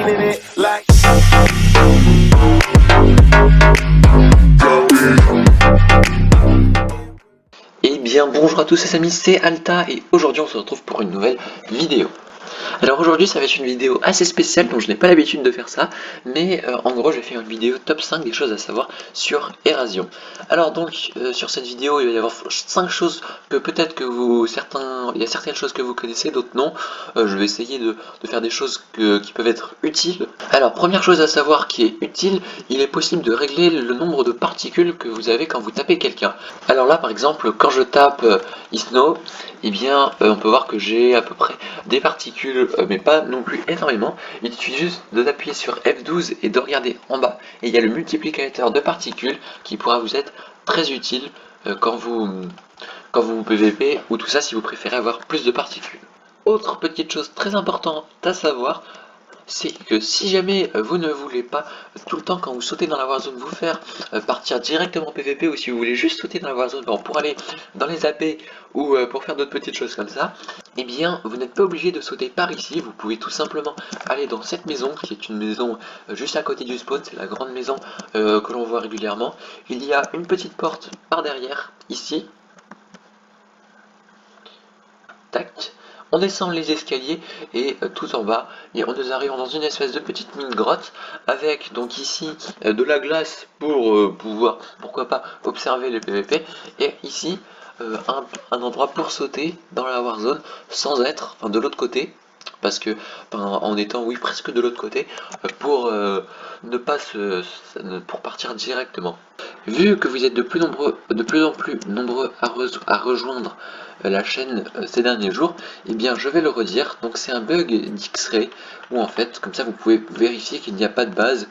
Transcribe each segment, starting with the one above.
spinning it like. Eh bien bonjour à tous les amis, c'est Alta et aujourd'hui on se retrouve pour une nouvelle vidéo. Alors aujourd'hui ça va être une vidéo assez spéciale, donc je n'ai pas l'habitude de faire ça, mais en gros je vais faire une vidéo top 5 des choses à savoir sur Erasion. Alors donc sur cette vidéo il va y avoir 5 choses que peut-être que il y a certaines choses que vous connaissez, d'autres non. Je vais essayer de faire des choses qui peuvent être utiles. Alors première chose à savoir qui est utile, il est possible de régler le nombre de particules que vous avez quand vous tapez quelqu'un. Alors là par exemple quand je tape Isno, eh bien on peut voir que j'ai à peu près des particules, mais pas non plus énormément. Il suffit juste d'appuyer sur F12 et de regarder en bas. Et il y a le multiplicateur de particules qui pourra vous être très utile quand vous PVP ou tout ça si vous préférez avoir plus de particules. Autre petite chose très importante à savoir, c'est que si jamais vous ne voulez pas tout le temps quand vous sautez dans la Warzone vous faire partir directement PVP, ou si vous voulez juste sauter dans la Warzone pour aller dans les AP ou pour faire d'autres petites choses comme ça, eh bien vous n'êtes pas obligé de sauter par ici. Vous pouvez tout simplement aller dans cette maison qui est une maison juste à côté du spawn, c'est la grande maison que l'on voit régulièrement. Il y a une petite porte par derrière ici. Tac. On descend les escaliers et tout en bas, et on nous arrive dans une espèce de petite mine grotte avec donc ici de la glace pour pouvoir, pourquoi pas, observer le PVP, et ici un endroit pour sauter dans la Warzone sans être de l'autre côté, parce que en étant oui presque de l'autre côté pour ne pas pour partir directement. Vu que vous êtes de plus en plus nombreux à rejoindre la chaîne ces derniers jours, eh bien je vais le redire, donc c'est un bug d'X-Ray, où en fait, comme ça vous pouvez vérifier qu'il n'y a pas de base,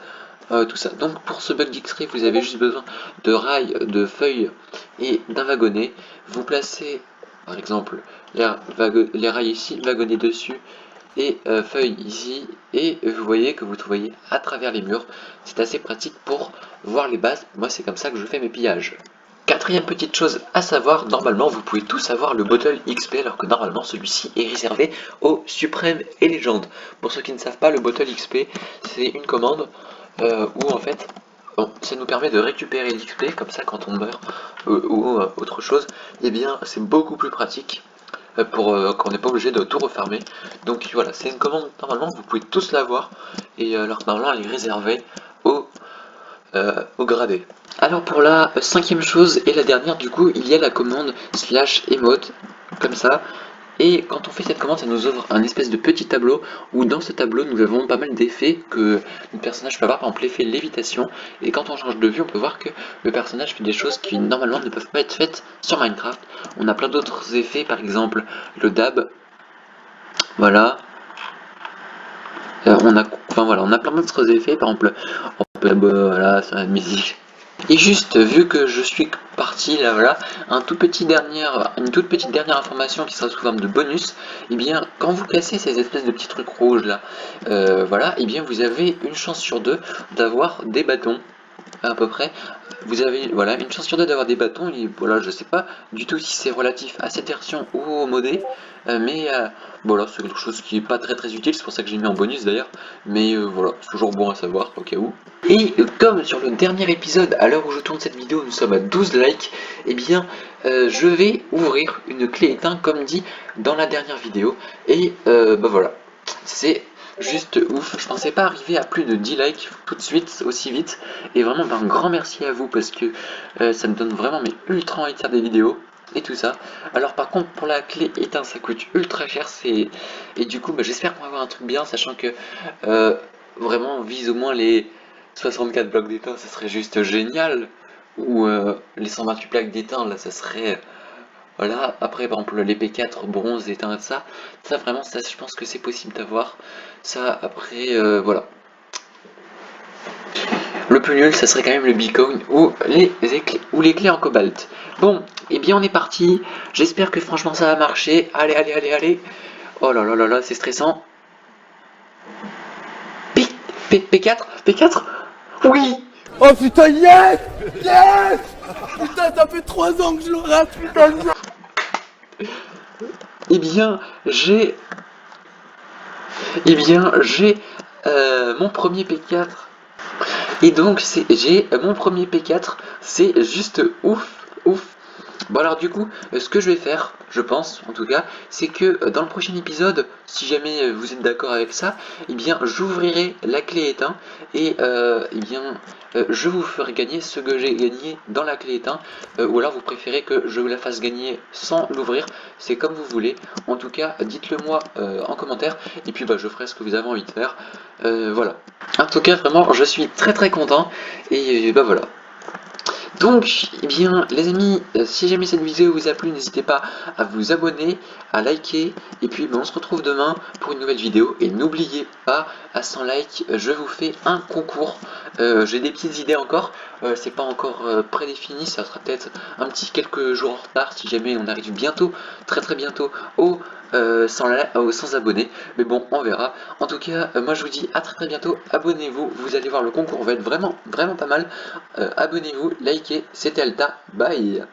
tout ça. Donc pour ce bug d'X-Ray, vous avez juste besoin de rails, de feuilles et d'un wagonnet. Vous placez par exemple les rails ici, wagonnet dessus, et feuilles ici, et vous voyez que vous voyez à travers les murs. C'est assez pratique pour voir les bases. Moi c'est comme ça que je fais mes pillages. Quatrième petite chose à savoir, normalement vous pouvez tous avoir le bottle XP, alors que normalement celui-ci est réservé aux suprêmes et légendes. Pour ceux qui ne savent pas, le bottle XP c'est une commande où en fait ça nous permet de récupérer l'XP, comme ça quand on meurt ou autre chose, et bien c'est beaucoup plus pratique pour qu'on n'est pas obligé de tout refarmer. Donc voilà, c'est une commande normalement vous pouvez tous l'avoir, et alors normalement elle est réservée au gradé. Alors pour la cinquième chose et la dernière, du coup il y a la commande /emote comme ça, et quand on fait cette commande ça nous ouvre un espèce de petit tableau où dans ce tableau nous avons pas mal d'effets que le personnage peut avoir, par exemple l'effet lévitation, et quand on change de vue on peut voir que le personnage fait des choses qui normalement ne peuvent pas être faites sur Minecraft. On a plein d'autres effets, par exemple le dab, voilà. On a plein d'autres effets, par exemple voilà, sur la musique. Et juste, vu que je suis parti là, voilà, une toute petite dernière information qui sera sous forme de bonus. Et bien, quand vous cassez ces espèces de petits trucs rouges là, voilà, et bien vous avez une chance sur deux d'avoir des bâtons. À peu près, vous avez voilà une chance sur deux d'avoir des bâtons, et voilà, je sais pas du tout si c'est relatif à cette version ou au modé, mais voilà, c'est quelque chose qui est pas très utile, c'est pour ça que j'ai mis en bonus d'ailleurs, mais voilà, c'est toujours bon à savoir au cas où. Et comme sur le dernier épisode, à l'heure où je tourne cette vidéo, nous sommes à 12 likes, et bien je vais ouvrir une clé éteinte comme dit dans la dernière vidéo, et bah voilà, c'est juste ouf. Je pensais pas arriver à plus de 10 likes tout de suite, aussi vite. Et vraiment, un grand merci à vous parce que ça me donne vraiment ultra envie de faire des vidéos et tout ça. Alors par contre, pour la clé éteinte, ça coûte ultra cher. Et du coup, j'espère qu'on va avoir un truc bien, sachant que vraiment, on vise au moins les 64 blocs d'étain, ça serait juste génial. Ou les 128 plaques d'étain, là, ça serait... Voilà, après par exemple les P4 bronze éteint, ça vraiment, ça je pense que c'est possible d'avoir. Ça après, voilà. Le plus nul, ça serait quand même le beacon ou les clés en cobalt. Bon, et bien on est parti. J'espère que franchement ça va marcher. Allez. Oh là là là là, c'est stressant. P4. Oui. Oh putain, yes! Yes! Putain, ça fait 3 ans que je le rate, putain! Eh bien, j'ai mon premier P4. Et donc j'ai mon premier P4, c'est juste ouf, ouf. Bon alors du coup, ce que je vais faire, je pense en tout cas, c'est que dans le prochain épisode, si jamais vous êtes d'accord avec ça, eh bien j'ouvrirai la clé éteint et je vous ferai gagner ce que j'ai gagné dans la clé éteint, ou alors vous préférez que je vous la fasse gagner sans l'ouvrir, c'est comme vous voulez. En tout cas, dites-le moi en commentaire et puis je ferai ce que vous avez envie de faire. Voilà. En tout cas, vraiment, je suis très très content et voilà. Donc, eh bien, les amis, si jamais cette vidéo vous a plu, n'hésitez pas à vous abonner, à liker, et puis on se retrouve demain pour une nouvelle vidéo. Et n'oubliez pas, à 100 likes, je vous fais un concours. J'ai des petites idées encore, c'est pas encore prédéfini, ça sera peut-être un petit quelques jours en retard si jamais on arrive bientôt, très très bientôt, aux 100 abonnés. Mais bon, on verra. En tout cas, moi je vous dis à très très bientôt, abonnez-vous, vous allez voir le concours va être vraiment vraiment pas mal. Abonnez-vous, likez, c'était Alta, bye.